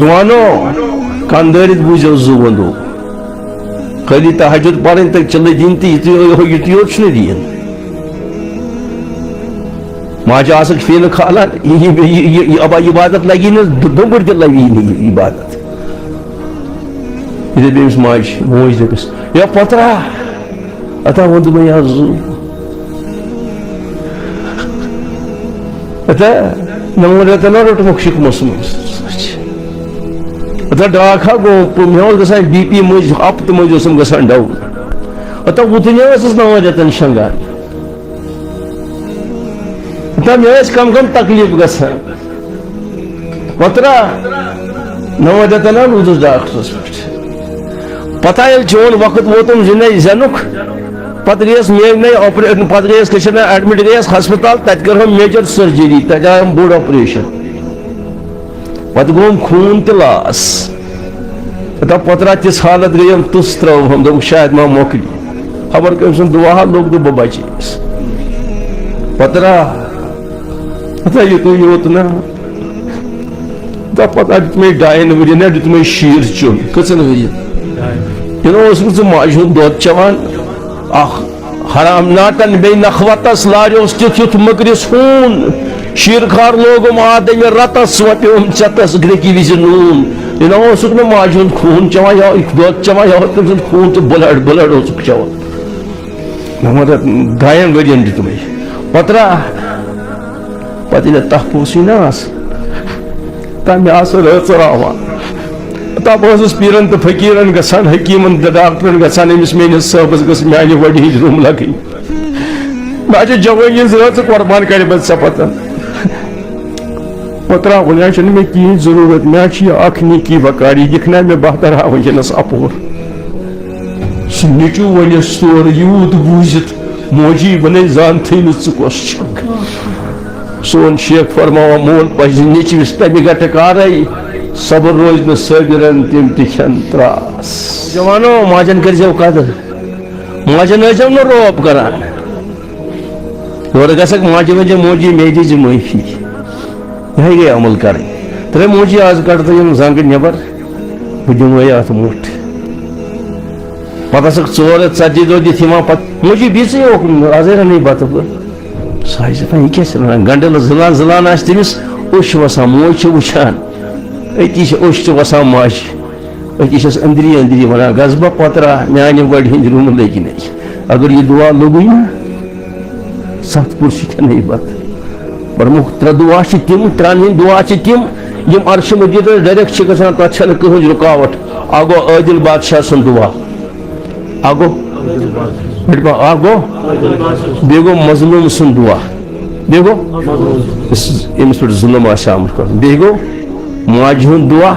Jovano, Kandarit Bujo Zubando. Kalita Hajut Parent Chaladinti, you Chnedian. Maja asak feel Kala, about Ibadat Lagina, don't get Lavini Ibadat. It is much, Moises. Ya Potra, Ata want to be Azu. Ata, no one at another to Mokshik Muslims. Ata Daka go, Pumel the side BP Muj up to Mojosum Gasan down. Ata Wutinas is now at Shanghai. Ata Yes come Taklif Gasan. Potra, no one at another who does dark suspect. Patayel John Wakat Motum Jina Zanuk, Patrias May operate Patrias Kishana admitted as hospital that got him major surgery, that I am board operation. But go Kun Tilas. The Patratis Halat Graham Tustra from the Ushad Mamokli. Our comes on Duha look the Babachis. Patra, what are you doing now? The Patrat may die in the Virginia with my shears, John. You know, it's a Majun Dot Chavan. Ah, Haram Natan Bay Nakhwatas Larios Titut Makris Hoon. Shirkar Logo Made Ratas Swatium Chatas Greki Vision. You know, Sukna Majun Kun Chamaya, Dot Chamaya, Kun to Bullard also Chavan. No mother Diane variant to me. Patra, but in a Tapusinas. Tamiasa Ratsarawa. Top was a spirit of Fakir and Gasan Hakim and the doctor and Gasan is made his service because Mani were his room lucky. Major Jawing is also Korban Karibat Sapata. Patra will actually make you Zuru with Machi Akniki Bakari, Yikname Batara Vajanas Apur. Sunichu when you store you would visit Moji when is until it's a question. So on Sheikh Farma Mold by Zinichi Stabigatakai. Sabar roz na sagiran tim tichantras. Jawano majan kar jaw kadar. Majan ajam no rob karan. Dora gasak majan ajam moji meji jmoifi. Yahi ge amal kare. Tere moji az karta jam zangin nyabar. Bujumaya atmut. Pata sak chore chajido di thima pat. Moji bisi ok azera nahi bata par. Sai se pa ikes na gandela zilan ashtimis ushwasa mochi ushan. Itish Oshto was how much. Itish Andri Mana Gazba Patra, Nyan word in the room legin. Agri Dua Luguna Satpur Shikanibat. Barmuk Traduashi Tim, Tranin Duachi Tim, Jim Arshimajita, direct Chikasan Tachalaku Rukawat, Ago Erdil Batsha Sundua. Ago Bego Muslim Sundua. Bego Imsur Zulama Sham. Bego Majhun Dua,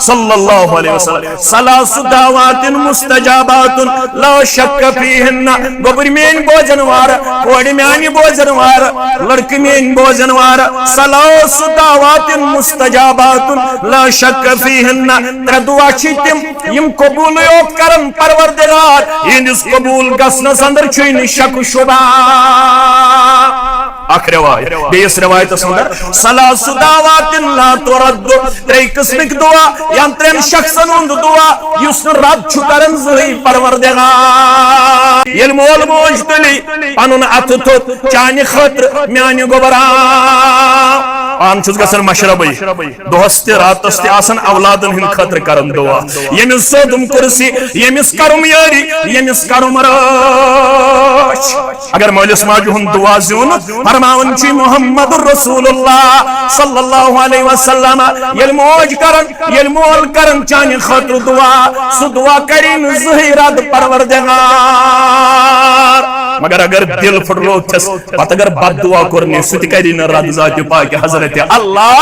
صلی اللہ علیہ وسلم ثلاث دعوات مستجابات لا شک فیہن گوبر مین بوزنوار کوڑی میانی بوزنوار لڑکی مین بوزنوار ثلاث دعوات مستجابات لا شک فیہن تر دعا چھ تم یم قبول یوت کرن پروردگار یہندس قبول گسنس اندر چھن شک شبہ اخ روایت بیس روایت اندر ثلاث دعوات لا ترد تری قسمک دعا یا ترین شخصن ہند دعا یس رد چھ کرن زہی پروردگار یل مول موج تلی پنن ات تھوت چانہ خاطر میانہ گوبرا پان چھس گژھان مشربے دہس تہ راتس تہ آسان اولادن ہند خاطر کرن دعا یمس سودم کرسی یمس کرم یاری یمس کرم راش اگر مولس ماجہ ہند دعا زیون فرماون چھ محمد رسول اللہ صلی اللہ علیہ وسلم یل موج کرن یل مول کرن چانہ خاطر دعا سو دعا کرین زہی رد پروردگار مگر اگر دل پھٹرو تھس پتہ اگر بد دعا کرنی سہ تہ کرین رد ذات پاک حضرت اللہ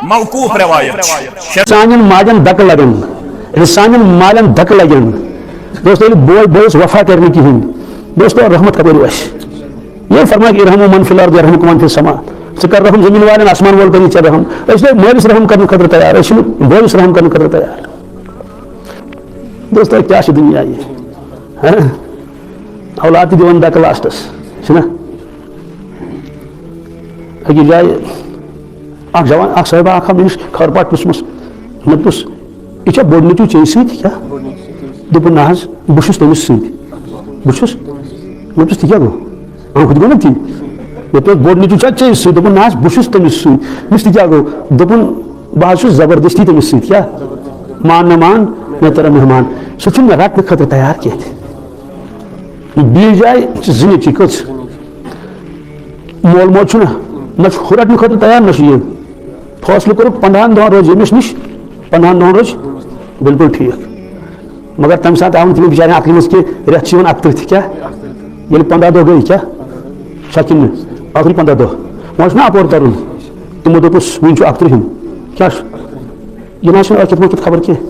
موقوف روایت سانن ماجن دک لگن سانن مالن دک لگن دوستو بوئے بوئس وفا کرنے کی ہند دوستو رحمت کپر وش یہ فرما کہ ارحموا من فی الارض یرحمکم من فی السماء ژٕ کر رحم زمین والن آسمان وول کری ژےٚ رحم أسۍ مٲلِس رحم کرنہٕ خٲطرٕ تیار أسۍ چھِنہٕ بٲیِس رحم کرنہٕ خٲطرٕ تیار دوستو کیٛاہ چھِ دُنیا یہِ اولاد تہِ دِوان دکہٕ لاسٹس چھُنہ أکِس جایہِ اکھ جوان اکھ صٲحبہ اکھ مےٚ نِش خبر پاٹ پرٛژھمُس مےٚ دوٚپُس یہِ چھا بوٚڑ نیٚچوٗ ژےٚ سۭتۍ کیٛاہ دوٚپُن نہ حظ بہٕ چھُس تٔمِس سۭتۍ بہٕ چھُس مےٚ دوٚپُس تہِ کیٛاہ گوٚو ہُہ تہِ گوٚو نا تی مےٚ دوٚپ بوٚڑ نیٚچوٗ چھا ژےٚ سۭتۍ دوٚپُن نہ حظ بہٕ چھُس تٔمِس سۭتۍ مےٚ تہِ کیٛاہ گوٚو دوٚپُن بہٕ حظ چھُس زبردستی تٔمِس سۭتۍ کیٛاہ مان نہ مان مےٚ ترا مہمان سُہ چھُنہٕ مےٚ رٹنہٕ خٲطرٕ تیار کینٛہہ تہِ بیٚیِس جایہِ چھِ زٕ نیٚچِی کٔژ مول موج چھُنہ نہ چھُ ہُہ رٹنہٕ خٲطرٕ تیار نہ چھُ یہِ فٲصلہٕ کوٚرُکھ 15 دۄہن روزِ ییٚمِس نِش 15 دۄہن روزِ بِلکُل ٹھیٖک مگر تَمہِ ساتہٕ آو نہٕ تٔمِس بِچارٮ۪ن عقلہِ منٛز کینٛہہ رٮ۪تھ چھِ یِوان 31 تہِ کیٛاہ ییٚلہِ 15 دۄہ گٔے کیٛاہ چھا کِنہٕ نہٕ ٲخری 15 دۄہ وۄنۍ چھُنہ اپور ترُن تِمو دوٚپُس وٕنہِ چھُ 31 کیٛاہ چھُ یہِ نہ حظ چھُنہٕ ٲکِتھ مٲکِتھ خبر کینٛہہ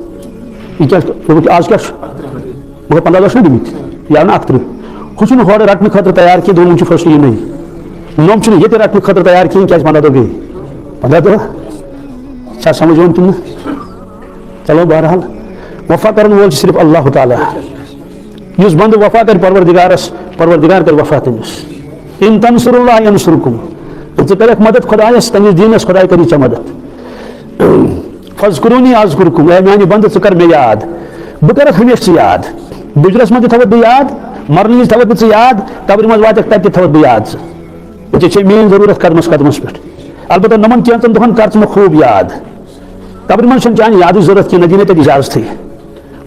یہِ کیٛاہ دوٚپُکھ آز کیٛاہ چھُ مگر 15 دۄہ چھِنہ دِمٕتۍ یہِ آو نہٕ 31 ہُہ چھُنہٕ ہورٕ رٹنہٕ خٲطرٕ تیار کینٛہہ دوٚپُن چھُ فٲصلہٕ یِنٕے نوٚم چھُنہٕ ییٚتہِ رٹنہٕ خٲطرٕ تیار کِہیٖنۍ کیٛازِ 15 دۄہ گٔے 15 دۄہ چھا سمجھ یِوان کِنہٕ چلو بہرحال وفا کرن وول چھُ صرف اللہ تعالیٰ یُس بندٕ وفا کرِ پروردگارس پروردگار کرِ وفا تٔمِس ان تنصروا اللہ ینصرکم ژٕ کَرکھ مدد خۄدایس تٔمِس دیٖنس خۄداے کری ژےٚ مدد فاذکرونی اذکرکم اے میانہِ بندٕ ژٕ کر مےٚ یاد بہٕ کرکھ ہمیشہِ ژٕ یاد بُجرس منٛز تہِ تھاوتھ بہٕ یاد مرنہٕ وِزِ تھاوتھ بہٕ ژٕ یاد قبرِ منٛز واتکھ تتہِ تہِ تھاوتھ بہٕ یاد ژٕ چھے میٲنۍ ضروٗرت قدمس قدمس پٮ۪ٹھ البتہ نۄمن کینٛژن دۄہن کر ژٕ مےٚ خوٗب یاد قبرِ منٛز چھنہٕ چانہِ یادٕچ ضروٗرت کینٛہہ نہ دِی مےٚ تتہِ اجازتھٕے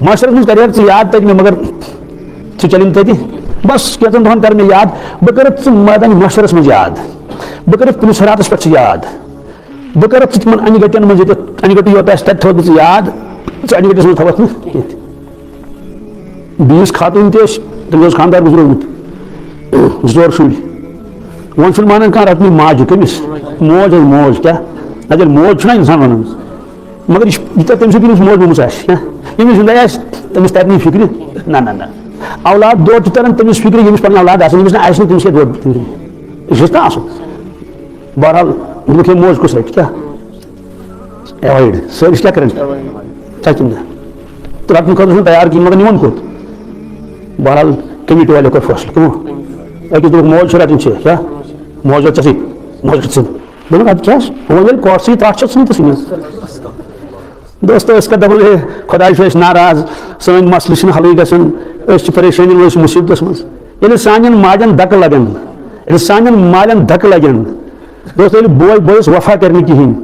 معاشرس منٛز کریکھ ژٕ یاد تتہِ مےٚ مگر ژٕ چلن تتہِ بس کینٛژن دۄہن کر مےٚ یاد بہٕ کرکھ ژٕ مٲدانہِ محشرس منٛز یاد بہٕ کرکھ کُنہِ صراطس پٮ۪ٹھ ژٕ یاد بہٕ کرکھ ژٕ تِمن انہِ گٹین منٛز ییٚتٮ۪تھ انہِ گٹہِ یوت آسہِ تتہِ تھاوتھ بہٕ ژٕ یاد ژٕ انہِ گٹِس منٛز تھاوتھ نہٕ کینٛہہ تہِ بیٚیِس خاتوٗن تہِ ٲسۍ تٔمِس اوس خانٛدار گُزریومُت 2 شُرۍ وۄنۍ چھُنہٕ مانان کانٛہہ رٹنٕے ماجہِ کٔمِس موج حظ موج کیٛاہ اگر موج چھُنہ انسان ونان مگر یہِ یوٗتاہ تٔمۍ سۭتۍ ییٚمِس موج موٚمُت آسہِ ییٚمِس زندگی آسہِ تٔمِس ترِ نہٕ فِکرِ نہ اولاد دۄد چھُ تران تٔمِس فِکرِ ییٚمِس پنٕنۍ اولاد آسان ییٚمِس نہٕ آسہِ نہٕ تٔمِس کیٛاہ دۄد فِکرِ یہِ گژھِ نہ آسُن بہرحال دوٚپُکھ ہے موج کُس رٹہِ کیٛاہ ایوایڈ سٲری چھِ کیٛاہ کران چھا کِنہٕ نہ تہٕ رٹنہٕ خٲطرٕ چھُنہٕ تیار کِہیٖنۍ مگر نِوان کوٚت بہرحال کمیٹی والیو کوٚر فٲصلہٕ کٕمو أکِس دوٚپُکھ موج چھِ رٹٕنۍ چھِ کیٛاہ موج ژےٚ سۭتۍ موج رٹ ژٕ دوٚپُکھ اَدٕ کیٛاہ وۄنۍ ییٚلہِ کوٹسٕے تَتھ چھِ ژھٕنتھٕے منٛز دوستو أسۍ کَتھ دَپو ہے خۄداے چھُ أسۍ ناراض سٲنۍ مسلہٕ چھِنہٕ حلٕے گژھان أسۍ چھِ پریشٲنی منٛز أسۍ چھِ مُصیبتس منٛز ییٚلہِ سانٮ۪ن ماجٮ۪ن دَکہٕ لگن ییٚلہِ سانٮ۪ن مالٮ۪ن دَکہٕ لگن دوستو ییٚلہِ بوے بٲیِس وفا کرِ نہٕ کِہیٖنۍ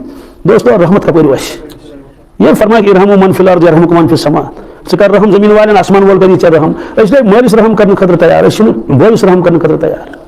دوستو رحمت کپٲرۍ وسہِ یہ فرما کہ ارحموا من فی الارض یرحمکم من فی السماء ژٕ کر رحم زمین والٮ۪ن آسمان وول کری ژےٚ رحم أسۍ مٲلِس رحم کرنہٕ خٲطرٕ تیار أسۍ چھِنہٕ بٲیِس رحم کرنہٕ خٲطرٕ تیار